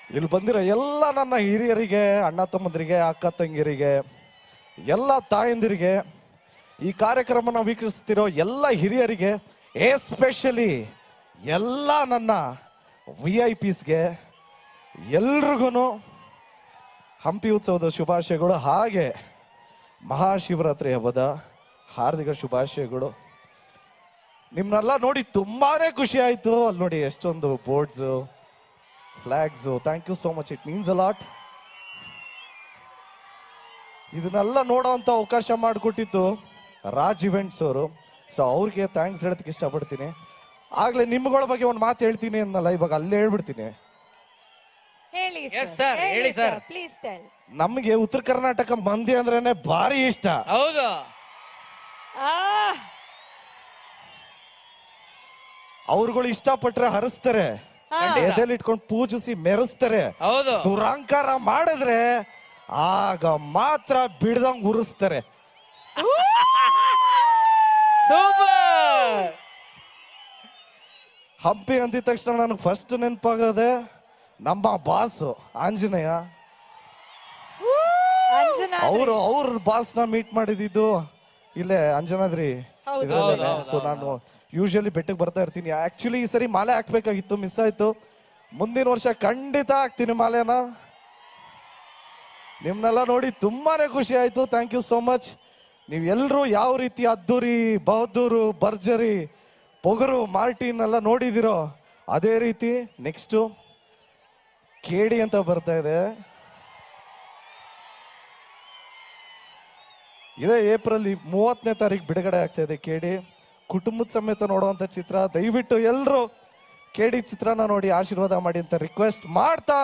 ಇಲ್ಲಿ ಬಂದಿರೋ ಎಲ್ಲ ನನ್ನ ಹಿರಿಯರಿಗೆ, ಅಣ್ಣ ತಮ್ಮಂದಿರಿಗೆ, ಅಕ್ಕ ತಂಗಿಯರಿಗೆ, ಎಲ್ಲ ತಾಯಂದಿರಿಗೆ, ಈ ಕಾರ್ಯಕ್ರಮನ ವೀಕ್ಷಿಸ್ತಿರೋ ಎಲ್ಲ ಹಿರಿಯರಿಗೆ, ಎಸ್ಪೆಷಲಿ ಎಲ್ಲ ನನ್ನ VIP ಸ್ಗೆ ಎಲ್ರಿಗೂ ಹಂಪಿ ಉತ್ಸವದ ಶುಭಾಶಯಗಳು. ಹಾಗೆ ಮಹಾಶಿವರಾತ್ರಿ ಹಬ್ಬದ ಹಾರ್ದಿಕ ಶುಭಾಶಯಗಳು. ನಿಮ್ಮನ್ನೆಲ್ಲ ನೋಡಿ ತುಂಬಾನೇ ಖುಷಿ ಆಯ್ತು. ಅಲ್ಲಿ ನೋಡಿ ಎಷ್ಟೊಂದು boards, flags. Thank you so much, it means a lot. ಇದನ್ನೆಲ್ಲ ನೋಡೋವಂಥ ಅವಕಾಶ ಮಾಡಿಕೊಟ್ಟಿದ್ದು ರಾಜ್ ಇವೆಂಟ್ಸ್ ಅವರು. ಸೊ ಅವ್ರಿಗೆ ಥ್ಯಾಂಕ್ಸ್ ಹೇಳೋದಕ್ಕೆ ಇಷ್ಟಪಡ್ತೀನಿ. ಆಗ್ಲೇ ನಿಮ್ಗಳ ಬಗ್ಗೆ ಒಂದು ಮಾತು ಹೇಳ್ತೀನಿ ಅನ್ನಲ್ಲ, ಇವಾಗ ಅಲ್ಲೇ ಹೇಳ್ಬಿಡ್ತೀನಿ. ಹೇಳಿ ಸರ್, ಹೇಳಿ ಸರ್. Please tell. ನಮಗೆ ಉತ್ತರ ಕರ್ನಾಟಕ ಮಂದಿ ಅಂದ್ರೇನೆ ಭಾರಿ ಇಷ್ಟ. ಹೌದು. ಅವ್ರುಗಳು ಇಷ್ಟಪಟ್ರೆ ಹರಿಸ್ತಾರೆ, ಎದೆಲ್ಲಿ ಇಟ್ಕೊಂಡು ಪೂಜಿಸಿ ಮೆರೆಸ್ತಾರೆ. ಹೌದು. ದುರಂಕಾರ ಮಾಡಿದ್ರೆ ಆಗ ಮಾತ್ರ ಬಿಡ್ದಂಗ್ ಉರಿಸ್ತಾರೆ. ಸೂಪರ್. ಹಂಪಿ ಅಂದಿದ ತಕ್ಷಣ ನನಗೆ ಫಸ್ಟ್ ನೆನಪಾಗದೆ ನಮ್ಮ ಬಾಸು ಆಂಜನೇಯ. ಅವ್ರ ಬಾಸ್ನ ಮೀಟ್ ಮಾಡಿದ್ದು ಇಲ್ಲೇ ಅಂಜನಾದ್ರಿ ಇದ್ರಲ್ಲೇನೆ. ಸೊ ನಾನು ಯೂಶಲಿ ಬೆಟ್ಟಕ್ಕೆ ಬರ್ತಾ ಇರ್ತೀನಿ. ಆಕ್ಚುಲಿ ಈ ಸರಿ ಮಾಲೆ ಹಾಕ್ಬೇಕಾಗಿತ್ತು, ಮಿಸ್ ಆಯ್ತು. ಮುಂದಿನ ವರ್ಷ ಖಂಡಿತ ಹಾಕ್ತೀನಿ ಮಾಲೆನ. ನಿಮ್ನೆಲ್ಲ ನೋಡಿ ತುಂಬಾನೇ ಖುಷಿ ಆಯ್ತು. Thank you so much. ನೀವೆಲ್ಲರೂ ಯಾವ ರೀತಿ ಅದ್ದೂರಿ, ಬಹದ್ದೂರು, ಭರ್ಜರಿ, ಪೊಗರು, ಮಾರ್ಟಿನ್ ಎಲ್ಲ ನೋಡಿದಿರೋ ಅದೇ ರೀತಿ ನೆಕ್ಸ್ಟು ಕೇಡಿ ಅಂತ ಬರ್ತಾ ಇದೆ. ಇದೇ ಏಪ್ರಿಲ್ 30ನೇ ತಾರೀಕು ಬಿಡುಗಡೆ ಆಗ್ತಾ ಇದೆ ಕೇಡಿ. ಕುಟುಂಬದ ಸಮೇತ ನೋಡುವಂತ ಚಿತ್ರ. ದಯವಿಟ್ಟು ಎಲ್ಲರೂ ಕೇಡಿ ಚಿತ್ರನ ನೋಡಿ ಆಶೀರ್ವಾದ ಮಾಡಿ ಅಂತ ರಿಕ್ವೆಸ್ಟ್ ಮಾಡ್ತಾ,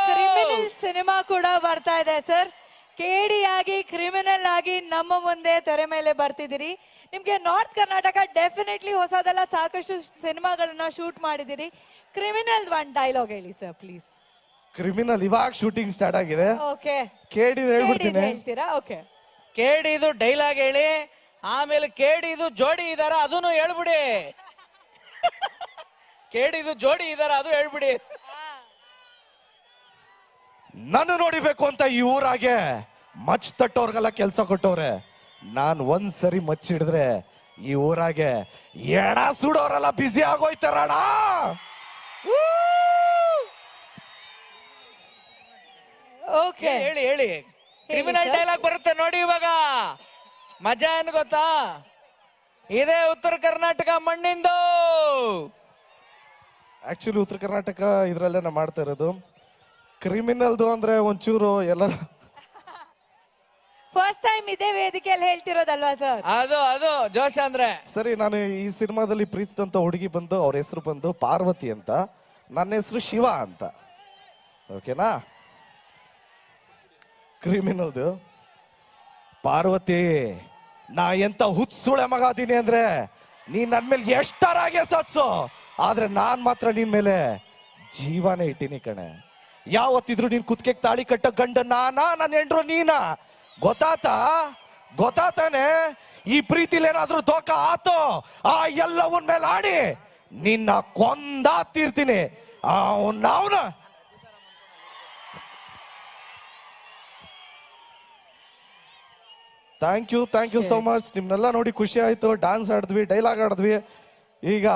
ಕ್ರಿಮಿನಲ್ ಸಿನಿಮಾ ಕೂಡ ಬರ್ತಾ ಇದೆ ಸರ್. ಕೇಡಿಯಾಗಿ, ಕ್ರಿಮಿನಲ್ ಆಗಿ ನಮ್ಮ ಮುಂದೆ ತೆರೆ ಮೇಲೆ ಬರ್ತಿದ್ದೀರಿ. ನಿಮ್ಗೆ ನಾರ್ತ್ ಕರ್ನಾಟಕ ಡೆಫಿನೆಟ್ಲಿ ಹೊಸದೆಲ್ಲ, ಸಾಕಷ್ಟು ಸಿನಿಮಾಗಳನ್ನ ಶೂಟ್ ಮಾಡಿದಿರಿ. ಕ್ರಿಮಿನಲ್ ಒಂದು ಡೈಲಾಗ್ ಹೇಳಿ ಸರ್ ಪ್ಲೀಸ್. ಕ್ರಿಮಿನಲ್ ಇವಾಗ ಶೂಟಿಂಗ್ ಸ್ಟಾರ್ಟ್ ಆಗಿದೆ. ಓಕೆ, ಕೇಡಿ ಹೇಳ್ಬಿಡ್ತೀನಿ. ಹೇಳ್ತೀರಾ? ಓಕೆ. ಕೇಡಿದು ಡೈಲಾಗ್ ಹೇಳಿ, ಆಮೇಲೆ ಕೇಡಿದು ಜೋಡಿ ಇದಾರ ಅದನ್ನು ಹೇಳ್ಬಿಡಿ. ಕೇಡಿದು ಜೋಡಿ ಇದಾರ ಅದು ಹೇಳ್ಬಿಡಿ. ನಾನು ನೋಡಿಬೇಕು ಅಂತ ಈ ಊರಾಗೆ ಮಚ್ ತಟ್ಟೋರ್ಗೆಲ್ಲ ಕೆಲಸ ಕೊಟ್ಟವ್ರೆ. ನಾನು ಒಂದ್ಸರಿ ಮಚ್ಚಿಡಿದ್ರೆ ಈ ಊರಾಗೆ ಎಡ ಸುಡೋರೆಲ್ಲ ಬ್ಯುಸಿ ಆಗೋಯ್ತಾರಣ. ಓಕೆ, ಹೇಳಿ ಹೇಳಿ. ಕ್ರಿಮಿನಲ್ ಡೈಲಾಗ್ ಬರುತ್ತೆ ನೋಡಿ ಇವಾಗ. ಮಜಾ ಏನ್ ಗೊತ್ತಾ? ಇದೇ ಉತ್ತರ ಕರ್ನಾಟಕ ಮಣ್ಣಿಂದು. ಆಕ್ಚುಲಿ ಉತ್ತರ ಕರ್ನಾಟಕ ಇದ್ರಲ್ಲೇ ನಾ ಮಾಡ್ತಾ ಇರೋದು. ಕ್ರಿಮಿನಲ್ದು ಅಂದ್ರೆ ಒಂಚೂರು ಎಲ್ಲ ಫಸ್ಟ್ ಟೈಮ್ ಇದೇ ವೇದಿಕೆಯಲ್ಲಿ ಹೇಳ್ತಿರೋದಲ್ವಾ ಸರ್? ಅದು ಜೋಶ ಅಂದ್ರೆ ಸರಿ. ನಾನು ಈ ಸಿನಿಮಾದಲ್ಲಿ ಪ್ರೀತಿಸಿದಂತ ಹುಡುಗಿ ಬಂದು, ಅವ್ರ ಹೆಸರು ಬಂದು ಪಾರ್ವತಿ ಅಂತ, ನನ್ನ ಹೆಸರು ಶಿವ ಅಂತ. ಓಕೆನಾ? ಕ್ರಿಮಿನಲ್ದು ಪಾರ್ವತಿ, ನಾ ಎಂತ ಹುಚ್ಚುಳೆ ಮಗ ಅದೀನಿ ಅಂದ್ರೆ ನೀನ್ ನನ್ ಮೇಲೆ ಎಷ್ಟರಾಗೆ ಸತ್ಸು, ಆದ್ರೆ ನಾನ್ ಮಾತ್ರ ನಿನ್ ಮೇಲೆ ಜೀವನೇ ಇಟ್ಟಿನಿ ಕಣೆ. ಯಾವತ್ತಿದ್ರು ನೀನ್ ಕುತ್ಕೆ ತಾಳಿ ಕಟ್ಟ ಗಂಡ ನಾನಾ, ನನ್ನ ಹೆಂಡ್ರು ನೀನಾ? ಗೊತ್ತಾತಾನೆ? ಈ ಪ್ರೀತಿಲಿ ಏನಾದ್ರೂ ದೋಖ ಆತೋ ಆ ಎಲ್ಲವನ್ ಮೇಲೆ ಆಡಿ ನಿನ್ನ ಕೊಂದಾತೀರ್ತೀನಿ. ಅವನ ಥ್ಯಾಂಕ್ ಯು ಸೋ ಮಚ್. ನಿಮ್ನೆಲ್ಲ ನೋಡಿ ಖುಷಿ ಆಯ್ತು. ಡ್ಯಾನ್ಸ್ ಆಡಿದ್ವಿ, ಡೈಲಾಗ್ ಆಡಿದ್ವಿ. ಈಗ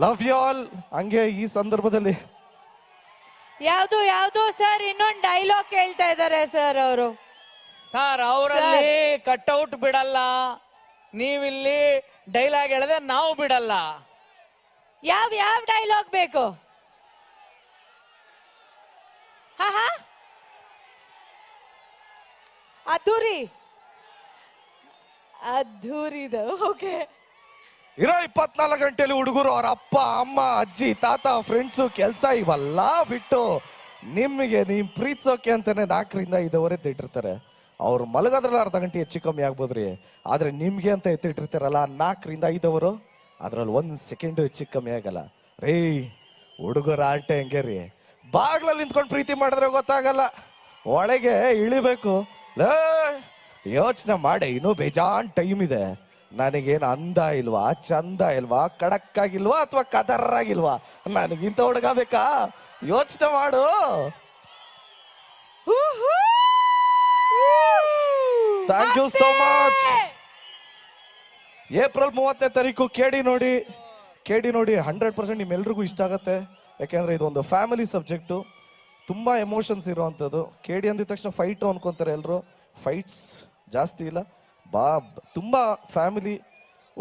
ಲವ್ ಯು ಆಲ್. ಹಂಗೆ ಈ ಸಂದರ್ಭದಲ್ಲಿ ಯಾವ್ದು ಸರ್ ಇನ್ನೊಂದು ಡೈಲಾಗ್ ಕೇಳ್ತಾ ಇದ್ದಾರೆ ಸರ್ ಅವರು. ಸರ್ ಅವರಲ್ಲಿ ಕಟ್ಔಟ್ ಬಿಡಲ್ಲ, ನೀವಿಲ್ಲಿ ಡೈಲಾಗ್ ಹೇಳಿದ್ರೆ ನಾವು ಬಿಡಲ್ಲ. ಯಾವ ಡೈಲಾಗ್ ಬೇಕು? ಹಾ ಅದ್ದೂರಿದ. ಓಕೆ. ಇರೋ 24 ಗಂಟೆಲಿ ಹುಡುಗರು ಅವ್ರ ಅಪ್ಪ ಅಮ್ಮ ಅಜ್ಜಿ ತಾತ ಫ್ರೆಂಡ್ಸು ಕೆಲಸ ಇವೆಲ್ಲ ಬಿಟ್ಟು ನಿಮಗೆ ನೀವು ಪ್ರೀತಿಸೋಕೆ ಅಂತಾನೆ 4ರಿಂದ 5 ಎತ್ತಿಟ್ಟಿರ್ತಾರೆ. ಅವ್ರು ಮಲಗೋದ್ರಲ್ಲಿ ಅರ್ಧ ಗಂಟೆ ಹೆಚ್ಚು ಕಮ್ಮಿ ಆಗ್ಬೋದ್ರಿ, ಆದ್ರೆ ನಿಮ್ಗೆ ಅಂತ ಎತ್ತಿಟ್ಟಿರ್ತಾರಲ್ಲ 4ರಿಂದ 5 ಅದ್ರಲ್ಲಿ 1 ಸೆಕೆಂಡು ಹೆಚ್ಚು ಕಮ್ಮಿ ಆಗಲ್ಲ ರೀ. ಹುಡುಗರ ಆಟೆ ಹೆಂಗೆ ರೀ, ಬಾಗ್ಲಲ್ಲಿ ನಿಂತ್ಕೊಂಡು ಪ್ರೀತಿ ಮಾಡಿದ್ರೆ ಗೊತ್ತಾಗಲ್ಲ, ಒಳಗೆ ಇಳಿಬೇಕು. ಯೋಚನೆ ಮಾಡಿ, ಇನ್ನೂ ಬೇಜಾನ್ ಟೈಮ್ ಇದೆ. ನನಗೇನು ಅಂದ ಇಲ್ವಾ, ಚಂದ ಇಲ್ವಾ, ಖಡಕ್ ಆಗಿಲ್ವಾ ಅಥವಾ ಕದರ್ ಆಗಿಲ್ವಾ? ನನಗಿಂತ ಹುಡುಗ ಬೇಕಾ? ಯೋಚನೆ ಮಾಡು. Thank you so much. April 30ನೇ ತಾರೀಕು ಕೇಡಿ ನೋಡಿ 100% ನಿಮ್ಮೆಲ್ರಿಗೂ ಇಷ್ಟ ಆಗತ್ತೆ. ಯಾಕೆಂದ್ರೆ ಇದೊಂದು ಫ್ಯಾಮಿಲಿ ಸಬ್ಜೆಕ್ಟು, ತುಂಬಾ ಎಮೋಷನ್ಸ್ ಇರುವಂಥದ್ದು. ಕೇಡಿ ಅಂದಿದ ತಕ್ಷಣ ಫೈಟು ಅನ್ಕೊಂತಾರೆ ಎಲ್ಲರೂ. ಫೈಟ್ಸ್ ಜಾಸ್ತಿ ಇಲ್ಲ, ತುಂಬಾ family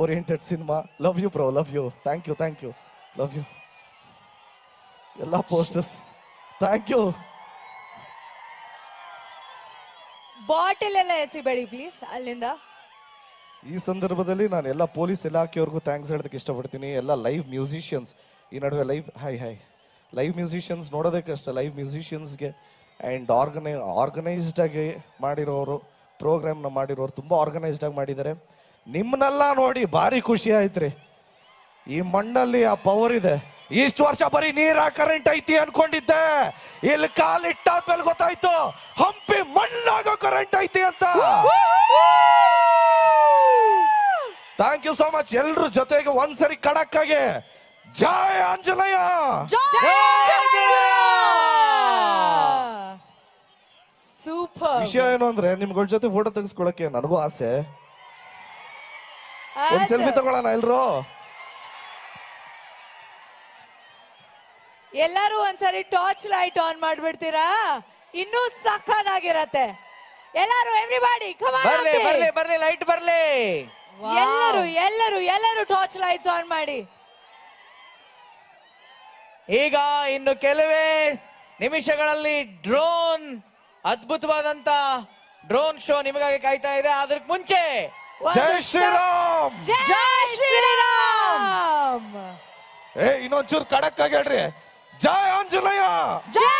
oriented cinema. Love you bro, love you. Thank you, love you. ಎಲ್ಲ ಪೋಸ್ಟರ್ಸ್ ಥ್ಯಾಂಕ್ ಯು. ಬಾಟಲ್ ಎಲ್ಲ ಎಸಿಬೇಡಿ ಪ್ಲೀಸ್ ಅಲ್ಲಿಂದ. ಈ ಸಂದರ್ಭದಲ್ಲಿ ನಾನು ಎಲ್ಲ ಪೊಲೀಸ್ ಇಲಾಖೆಯವ್ರಿಗೂ ಥ್ಯಾಂಕ್ಸ್ ಹೇಳೋದಕ್ಕೆ ಇಷ್ಟಪಡ್ತೀನಿ. ಎಲ್ಲ ಲೈವ್ ಮ್ಯೂಸಿಷಿಯನ್ಸ್, ಈ ನಡುವೆ ಲೈವ್ ಮ್ಯೂಸಿಷಿಯನ್ಸ್ ನೋಡೋದಕ್ಕೆ ಅಷ್ಟೇ, ಲೈವ್ ಮ್ಯೂಸಿಷಿಯನ್ಸ್ಗೆ ಆ್ಯಂಡ್ ಆರ್ಗನೈಸ್ಡ್ ಆಗಿ ಮಾಡಿರೋರು, ಪ್ರೋಗ್ರಾಮ್ನ ಮಾಡಿರೋರು ತುಂಬ ಆರ್ಗನೈಸ್ಡ್ ಆಗಿ ಮಾಡಿದ್ದಾರೆ. ನಿಮ್ಮನ್ನೆಲ್ಲ ನೋಡಿ ಭಾರಿ ಖುಷಿ ಆಯ್ತ್ರಿ. ಈ ಮಣ್ಣಲ್ಲಿ ಆ ಪವರ್ ಇದೆ. ಇಷ್ಟು ವರ್ಷ ಬರೀ ನೀರ ಕರೆಂಟ್ ಐತಿ ಅನ್ಕೊಂಡಿದ್ದೆ, ಇಲ್ಲಿ ಕಾಲಿಟ್ಟಾದ್ಮೇಲೆ ಗೊತ್ತಾಯ್ತು ಹಂಪಿ ಮಣ್ಣಾಗೋ ಕರೆಂಟ್ ಐತಿ ಅಂತ. Thank you so much. ಎಲ್ರ ಜೊತೆಗೆ ಒಂದ್ಸರಿ ಖಡಕ್ ಆಗಿ ಜೈ ಆಂಜನೇಯ. ಸೂಪರ್. ವಿಷಯ ಏನು ಅಂದ್ರೆ ನಿಮ್ಗಳ ಜೊತೆ ಫೋಟೋ ತೆಗೆಸ್ಕೊಳಕ್ಕೆ ನನಗೂ ಆಸೆ. ಒಂದ್ ಸೆಲ್ಫಿ ತಗೊಳ್ಳೋಣ ಎಲ್ರು? ಎಲ್ಲರೂ ಒಂದ್ಸರಿ ಟಾರ್ಚ್ ಲೈಟ್ ಆನ್ ಮಾಡ್ಬಿಡ್ತೀರಾ? ಇನ್ನೂ ಸಖತ್ತಾಗಿರತ್ತೆ. ಎಲ್ಲರೂ ಎವ್ರಿಬಾಡಿ ಕಮ್ ಆನ್. ಬರ್ಲಿ ಲೈಟ್ ಬರ್ಲಿ. ಎಲ್ಲರೂ ಟಾರ್ಚ್ ಲೈಟ್ಸ್ ಆನ್ ಮಾಡಿ. ಈಗ ಇನ್ನು ಕೆಲವೇ ನಿಮಿಷಗಳಲ್ಲಿ ಡ್ರೋನ್, ಅದ್ಭುತವಾದಂತ ಡ್ರೋನ್ ಶೋ ನಿಮಗಾಗಿ ಕಾಯ್ತಾ ಇದೆ. ಅದಕ್ಕೆ ಮುಂಚೆ ಜೈ ಶ್ರೀರಾಮ್. ಜೈ ಶ್ರೀರಾಮ್. ಇನ್ನೊಂಚೂರು ಖಡಕ್ ಆಗಿ ಹೇಳ್ರಿ, ಜೈ ಆಂಜನೇಯ. ಜೈ